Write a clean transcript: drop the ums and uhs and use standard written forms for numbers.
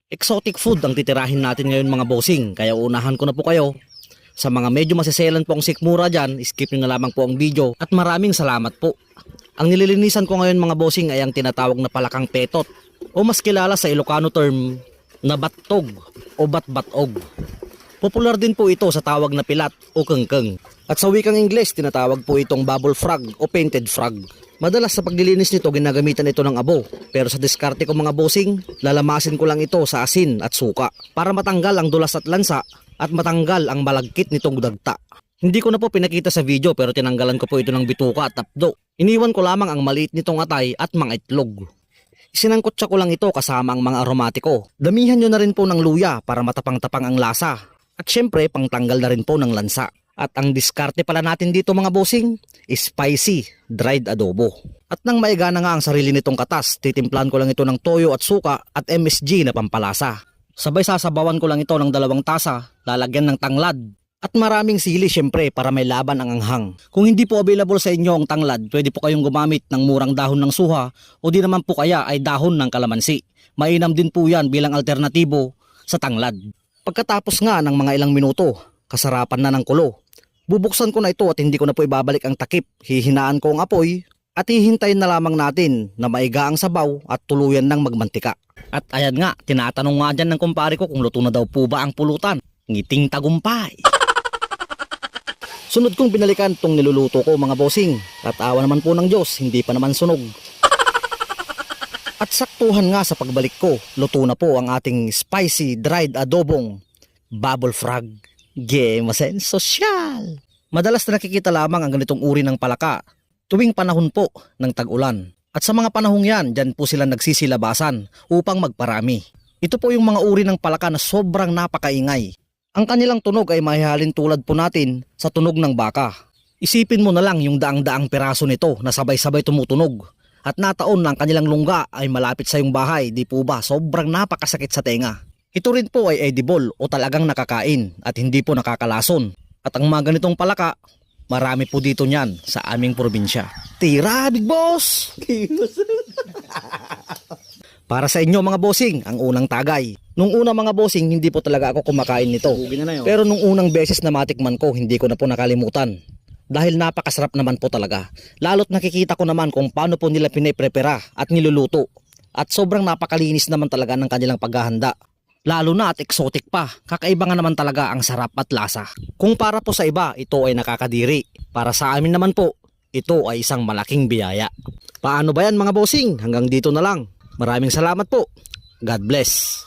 Exotic food ang titirahin natin ngayon mga bossing, kaya unahan ko na po kayo. Sa mga medyo masiselan po ang sikmura dyan, skip nyo na lamang po ang video at maraming salamat po. Ang nililinisan ko ngayon mga bossing ay ang tinatawag na palakang petot o mas kilala sa Ilocano term na battog o batbatog. Popular din po ito sa tawag na pilat o kengkeng. At sa wikang Ingles, tinatawag po itong bubble frog o painted frog. Madalas sa paglilinis nito, ginagamitan ito ng abo. Pero sa diskarte ko mga bossing, lalamasin ko lang ito sa asin at suka para matanggal ang dulas at lansa at matanggal ang malagkit nitong dagta. Hindi ko na po pinakita sa video pero tinanggalan ko po ito ng bituka at tapdo. Iniwan ko lamang ang maliit nitong atay at mga itlog. Isinangkotsa ko lang ito kasama ang mga aromatiko. Damihan nyo na rin po ng luya para matapang-tapang ang lasa. At syempre, pangtanggal na rin po ng lansa. At ang diskarte pala natin dito mga bossing, spicy dried adobo. At nang maiga na nga ang sarili nitong katas, titimplahan ko lang ito ng toyo at suka at MSG na pampalasa. Sabay sasabawan ko lang ito ng 2 tasa, lalagyan ng tanglad. At maraming sili syempre para may laban ang anghang. Kung hindi po available sa inyo ang tanglad, pwede po kayong gumamit ng murang dahon ng suha o di naman po kaya ay dahon ng kalamansi. Mainam din po yan bilang alternatibo sa tanglad. Pagkatapos nga ng mga ilang minuto, kasarapan na ng kulo. Bubuksan ko na ito at hindi ko na po ibabalik ang takip. Hihinaan ko ang apoy at hihintayin na lamang natin na maiga ang sabaw at tuluyan ng magmantika. At ayan nga, tinatanong nga dyan ng kumpare ko kung luto na daw po ba ang pulutan. Ngiting tagumpay. Sunod kong binalikan itong niluluto ko mga bossing. At awa naman po ng Diyos, hindi pa naman sunog. At saktuhan nga sa pagbalik ko, luto na po ang ating spicy dried adobong bubble frog. Gemasen sosyal. Madalas na nakikita lamang ang ganitong uri ng palaka tuwing panahon po ng tag-ulan. At sa mga panahong yan, dyan po sila nagsisilabasan upang magparami. Ito po yung mga uri ng palaka na sobrang napakaingay. Ang kanilang tunog ay mahihalin tulad po natin sa tunog ng baka. Isipin mo na lang yung daang-daang piraso nito na sabay-sabay tumutunog. At nataon na ang kanilang lungga ay malapit sa iyong bahay, di po ba? Sobrang napakasakit sa tenga. Ito rin po ay edible o talagang nakakain at hindi po nakakalason. At ang mga ganitong palaka, marami po dito niyan sa aming probinsya. Tira, big boss! Para sa inyo mga bossing, ang unang tagay. Nung una mga bossing, hindi po talaga ako kumakain nito. Pero nung unang beses na matikman ko, hindi ko na po nakalimutan. Dahil napakasarap naman po talaga. Lalo't nakikita ko naman kung paano po nila piniprepara at niluluto. At sobrang napakalinis naman talaga ng kanilang paghahanda. Lalo na at exotic pa, kakaiba nga naman talaga ang sarap at lasa. Kung para po sa iba, ito ay nakakadiri. Para sa amin naman po, ito ay isang malaking biyaya. Paano ba yan mga bossing? Hanggang dito na lang. Maraming salamat po. God bless.